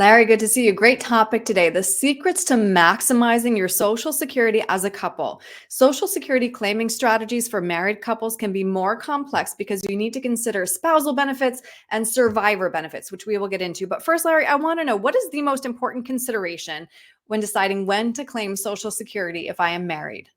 Larry, good to see you. Great topic today. The secrets to maximizing your Social Security as a couple. Social Security claiming strategies for married couples can be more complex because you need to consider spousal benefits and survivor benefits, which we will get into. But first, Larry, I want to know, what is the most important consideration when deciding when to claim Social Security if I am married?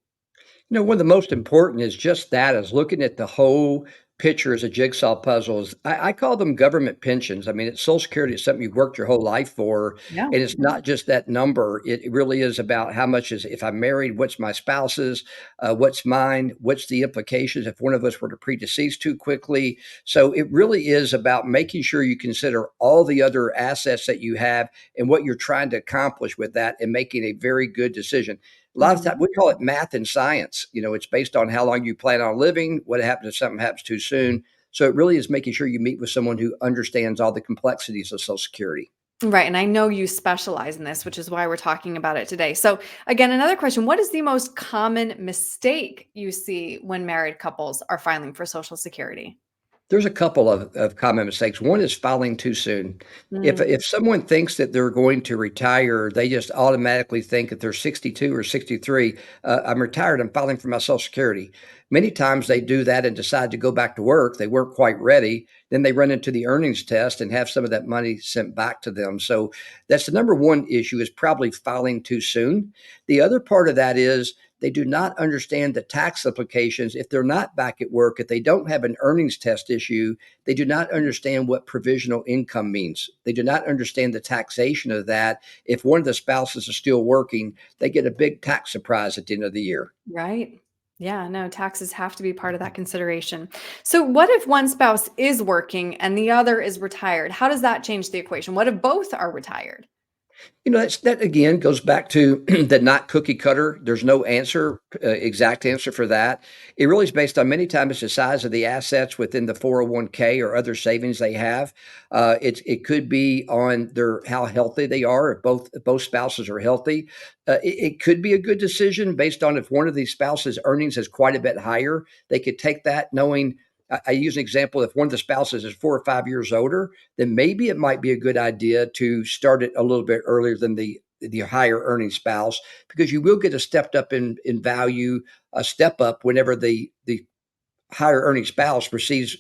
One of the most important is just that is looking at the whole picture as a jigsaw puzzle. I call them government pensions. I mean, it's Social Security. It's something you've worked your whole life for, Yeah. and it's not just that number. It really is about how much is if I'm married, what's my spouse's, what's mine, what's the implications if one of us were to predecease too quickly. So it really is about making sure you consider all the other assets that you have and what you're trying to accomplish with that, and making a very good decision. A lot of times Mhm. we call it math and science. It's based on how long you plan on living, what happens if something happens too soon. So it really is making sure you meet with someone who understands all the complexities of Social Security. Right. And I know you specialize in this, which is why we're talking about it today. So, again, another question: what is the most common mistake you see when married couples are filing for Social Security? There's a couple of common mistakes. One is filing too soon. If Mm, someone thinks that they're going to retire, they just automatically think if they're 62 or 63, I'm retired, I'm filing for my Social Security. Many times they do that and decide to go back to work. They weren't quite ready. Then they run into the earnings test and have some of that money sent back to them. So that's the number one issue, is probably filing too soon. The other part of that is they do not understand the tax implications if they're not back at work. If they don't have an earnings test issue, they do not understand what provisional income means. They do not understand the taxation of that. If one of the spouses is still working, they get a big tax surprise at the end of the year. right. Yeah, no, taxes have to be part of that consideration. So, what if one spouse is working and the other is retired? How does that change the equation? What if both are retired? That again goes back to the not cookie cutter. There's no answer, exact answer for that. It really is based on, many times, it's the size of the assets within the 401k or other savings they have. It could be on their how healthy they are. If both spouses are healthy, it could be a good decision based on if one of these spouses' earnings is quite a bit higher. They could take that knowing. I use an example. If one of the spouses is 4 or 5 years older, then maybe it might be a good idea to start it a little bit earlier than the higher earning spouse, because you will get a stepped up in value, a step up whenever the higher earning spouse receives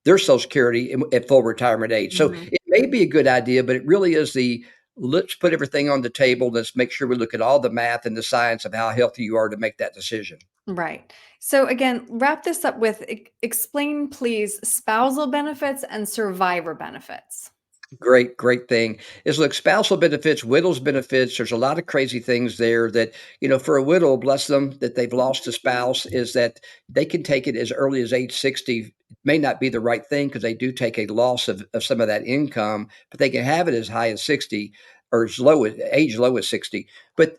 their Social Security at full retirement age. So Mhm. it may be a good idea, but it really is the let's put everything on the table. Let's make sure we look at all the math and the science of how healthy you are to make that decision. Right. So, again, wrap this up with explain, please, spousal benefits and survivor benefits. Great thing is, look, spousal benefits, widows benefits. There's a lot of crazy things there that, for a widow, bless them, that they've lost a spouse, is that they can take it as early as age 60. It may not be the right thing because they do take a loss of some of that income, but they can have it as high as 60, or as low as 60. But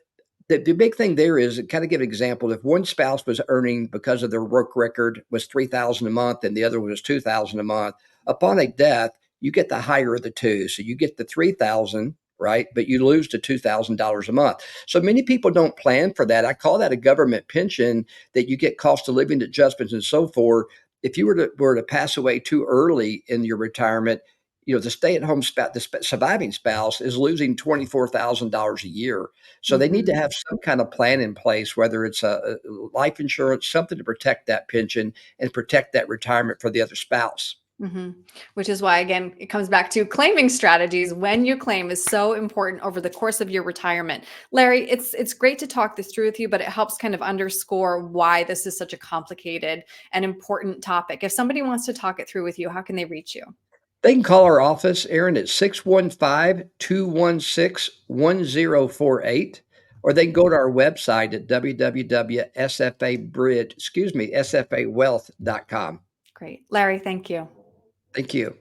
the big thing there is, kind of give an example. If one spouse was earning, because of their work record, was 3,000 a month and the other was 2,000 a month, upon a death, you get the higher of the two. So you get the 3,000, right? But you lose the $2,000 a month. So many people don't plan for that. I call that a government pension, that you get cost of living adjustments and so forth. If you were to pass away too early in your retirement, the stay-at-home spouse, the surviving spouse, is losing $24,000 a year. So they need to Mhm. have some kind of plan in place, whether it's a life insurance, something to protect that pension and protect that retirement for the other spouse. Mhm. Which is why, again, it comes back to claiming strategies. When you claim is so important over the course of your retirement. Larry, it's great to talk this through with you, but it helps kind of underscore why this is such a complicated and important topic. If somebody wants to talk it through with you, how can they reach you? They can call our office, Erin, at 615-216-1048, or they can go to our website at www.sfabridge, excuse me, sfawealth.com. Great. Larry, thank you. Thank you.